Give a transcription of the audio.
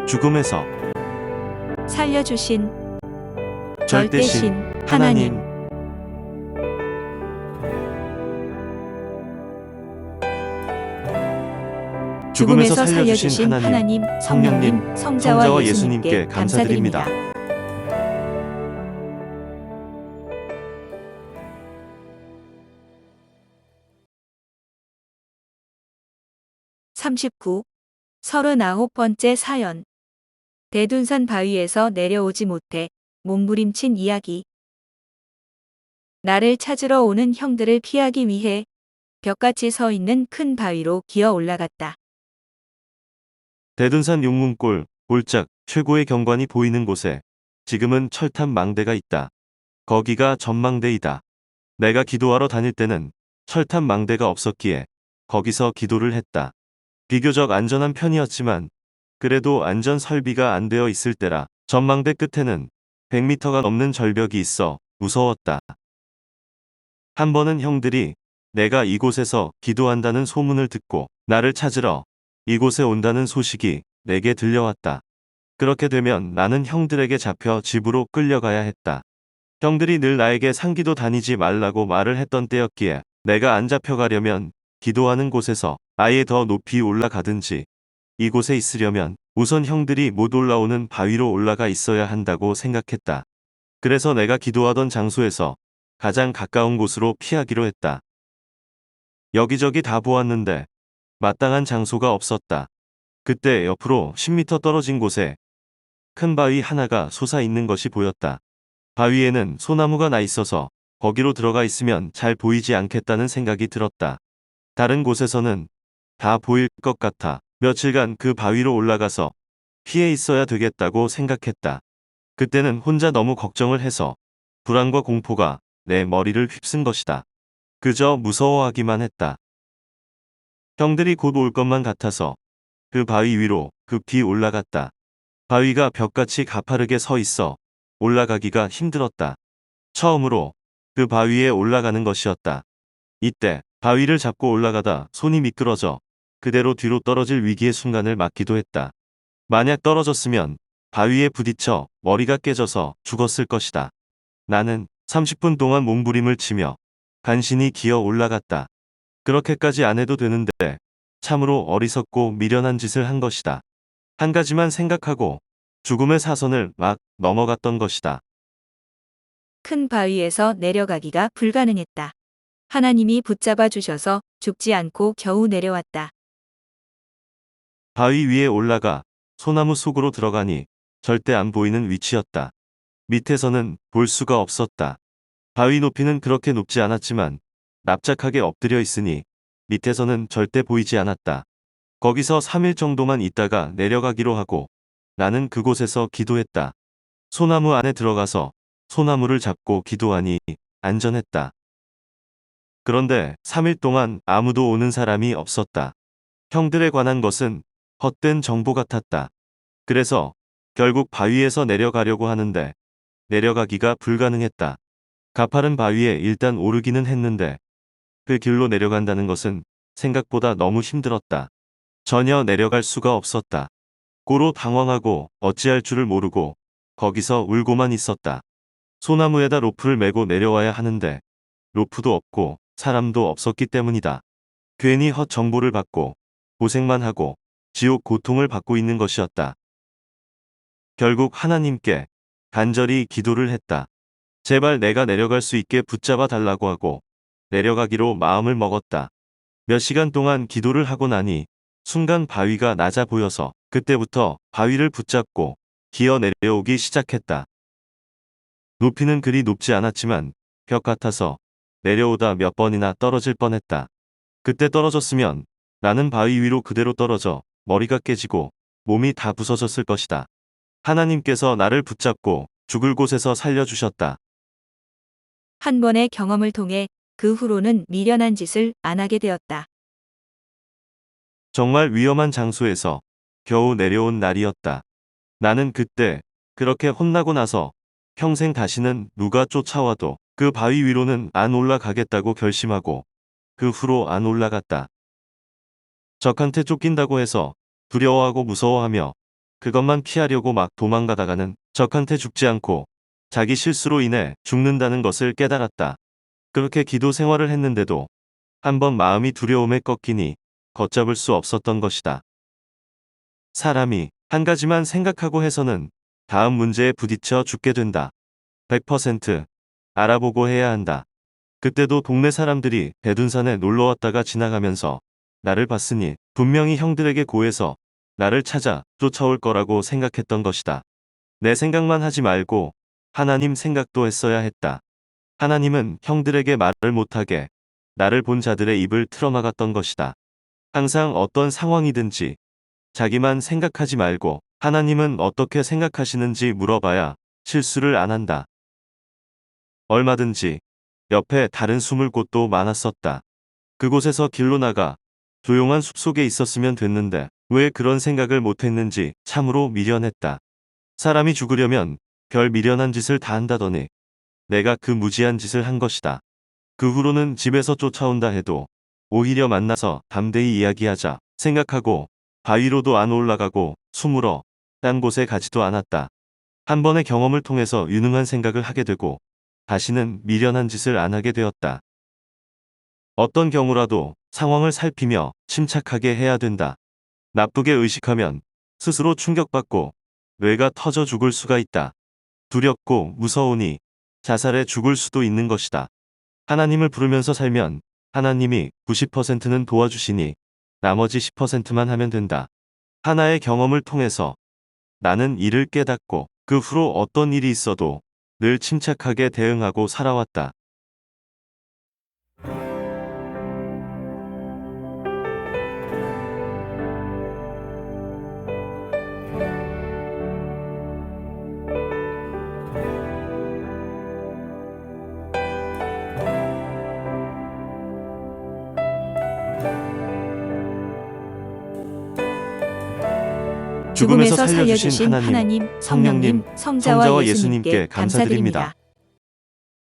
죽음에서 살려주신 절대신 하나님. 죽음에서 살려주신 하나님, 성령님, 성자와 예수님께 감사드립니다. 39. 39번째 사연. 대둔산 바위에서 내려오지 못해 몸부림친 이야기. 나를 찾으러 오는 형들을 피하기 위해 벽같이 서 있는 큰 바위로 기어 올라갔다. 대둔산 용문골, 골짝, 최고의 경관이 보이는 곳에 지금은 철탑 망대가 있다. 거기가 전망대이다. 내가 기도하러 다닐 때는 철탑 망대가 없었기에 거기서 기도를 했다. 비교적 안전한 편이었지만 그래도 안전 설비가 안 되어 있을 때라 전망대 끝에는 100m가 넘는 절벽이 있어 무서웠다. 한 번은 형들이 내가 이곳에서 기도한다는 소문을 듣고 나를 찾으러 이곳에 온다는 소식이 내게 들려왔다. 그렇게 되면 나는 형들에게 잡혀 집으로 끌려가야 했다. 형들이 늘 나에게 상기도 다니지 말라고 말을 했던 때였기에 내가 안 잡혀가려면 기도하는 곳에서 아예 더 높이 올라가든지 이곳에 있으려면 우선 형들이 못 올라오는 바위로 올라가 있어야 한다고 생각했다. 그래서 내가 기도하던 장소에서 가장 가까운 곳으로 피하기로 했다. 여기저기 다 보았는데 마땅한 장소가 없었다. 그때 옆으로 10m 떨어진 곳에 큰 바위 하나가 솟아 있는 것이 보였다. 바위에는 소나무가 나 있어서 거기로 들어가 있으면 잘 보이지 않겠다는 생각이 들었다. 다른 곳에서는 다 보일 것 같아 며칠간 그 바위로 올라가서 피해 있어야 되겠다고 생각했다. 그때는 혼자 너무 걱정을 해서 불안과 공포가 내 머리를 휩쓴 것이다. 그저 무서워하기만 했다. 형들이 곧 올 것만 같아서 그 바위 위로 급히 올라갔다. 바위가 벽같이 가파르게 서 있어 올라가기가 힘들었다. 처음으로 그 바위에 올라가는 것이었다. 이때 바위를 잡고 올라가다 손이 미끄러져 그대로 뒤로 떨어질 위기의 순간을 맞기도 했다. 만약 떨어졌으면 바위에 부딪혀 머리가 깨져서 죽었을 것이다. 나는 30분 동안 몸부림을 치며 간신히 기어 올라갔다. 그렇게까지 안 해도 되는데 참으로 어리석고 미련한 짓을 한 것이다. 한 가지만 생각하고 죽음의 사선을 막 넘어갔던 것이다. 큰 바위에서 내려가기가 불가능했다. 하나님이 붙잡아 주셔서 죽지 않고 겨우 내려왔다. 바위 위에 올라가 소나무 속으로 들어가니 절대 안 보이는 위치였다. 밑에서는 볼 수가 없었다. 바위 높이는 그렇게 높지 않았지만 납작하게 엎드려 있으니 밑에서는 절대 보이지 않았다. 거기서 3일 정도만 있다가 내려가기로 하고 나는 그곳에서 기도했다. 소나무 안에 들어가서 소나무를 잡고 기도하니 안전했다. 그런데 3일 동안 아무도 오는 사람이 없었다. 형들에 관한 것은 헛된 정보 같았다. 그래서 결국 바위에서 내려가려고 하는데 내려가기가 불가능했다. 가파른 바위에 일단 오르기는 했는데 그 길로 내려간다는 것은 생각보다 너무 힘들었다. 전혀 내려갈 수가 없었다. 고로 당황하고 어찌할 줄을 모르고 거기서 울고만 있었다. 소나무에다 로프를 메고 내려와야 하는데 로프도 없고 사람도 없었기 때문이다. 괜히 헛 정보를 받고 고생만 하고 지옥 고통을 받고 있는 것이었다. 결국 하나님께 간절히 기도를 했다. 제발 내가 내려갈 수 있게 붙잡아 달라고 하고 내려가기로 마음을 먹었다. 몇 시간 동안 기도를 하고 나니 순간 바위가 낮아 보여서 그때부터 바위를 붙잡고 기어 내려오기 시작했다. 높이는 그리 높지 않았지만 벽 같아서 내려오다 몇 번이나 떨어질 뻔했다. 그때 떨어졌으면 나는 바위 위로 그대로 떨어져 머리가 깨지고 몸이 다 부서졌을 것이다. 하나님께서 나를 붙잡고 죽을 곳에서 살려주셨다. 한 번의 경험을 통해 그 후로는 미련한 짓을 안 하게 되었다. 정말 위험한 장소에서 겨우 내려온 날이었다. 나는 그때 그렇게 혼나고 나서 평생 다시는 누가 쫓아와도 그 바위 위로는 안 올라가겠다고 결심하고 그 후로 안 올라갔다. 적한테 쫓긴다고 해서 두려워하고 무서워하며 그것만 피하려고 막 도망가다가는 적한테 죽지 않고 자기 실수로 인해 죽는다는 것을 깨달았다. 그렇게 기도 생활을 했는데도 한번 마음이 두려움에 꺾이니 걷잡을 수 없었던 것이다. 사람이 한 가지만 생각하고 해서는 다음 문제에 부딪혀 죽게 된다. 100% 알아보고 해야 한다. 그때도 동네 사람들이 대둔산에 놀러 왔다가 지나가면서 나를 봤으니 분명히 형들에게 고해서 나를 찾아 쫓아올 거라고 생각했던 것이다. 내 생각만 하지 말고 하나님 생각도 했어야 했다. 하나님은 형들에게 말을 못하게 나를 본 자들의 입을 틀어막았던 것이다. 항상 어떤 상황이든지 자기만 생각하지 말고 하나님은 어떻게 생각하시는지 물어봐야 실수를 안 한다. 얼마든지 옆에 다른 숨을 곳도 많았었다. 그곳에서 길로 나가 조용한 숲속에 있었으면 됐는데 왜 그런 생각을 못했는지 참으로 미련했다. 사람이 죽으려면 별 미련한 짓을 다 한다더니 내가 그 무지한 짓을 한 것이다. 그 후로는 집에서 쫓아온다 해도 오히려 만나서 담대히 이야기하자 생각하고 바위로도 안 올라가고 숨으러 딴 곳에 가지도 않았다. 한 번의 경험을 통해서 유능한 생각을 하게 되고 다시는 미련한 짓을 안 하게 되었다. 어떤 경우라도 상황을 살피며 침착하게 해야 된다. 나쁘게 의식하면 스스로 충격받고 뇌가 터져 죽을 수가 있다. 두렵고 무서우니 자살해 죽을 수도 있는 것이다. 하나님을 부르면서 살면 하나님이 90%는 도와주시니 나머지 10%만 하면 된다. 하나의 경험을 통해서 나는 이를 깨닫고 그 후로 어떤 일이 있어도 늘 침착하게 대응하고 살아왔다. 죽음에서 살려주신 하나님, 성령님, 성자와 예수님께 감사드립니다.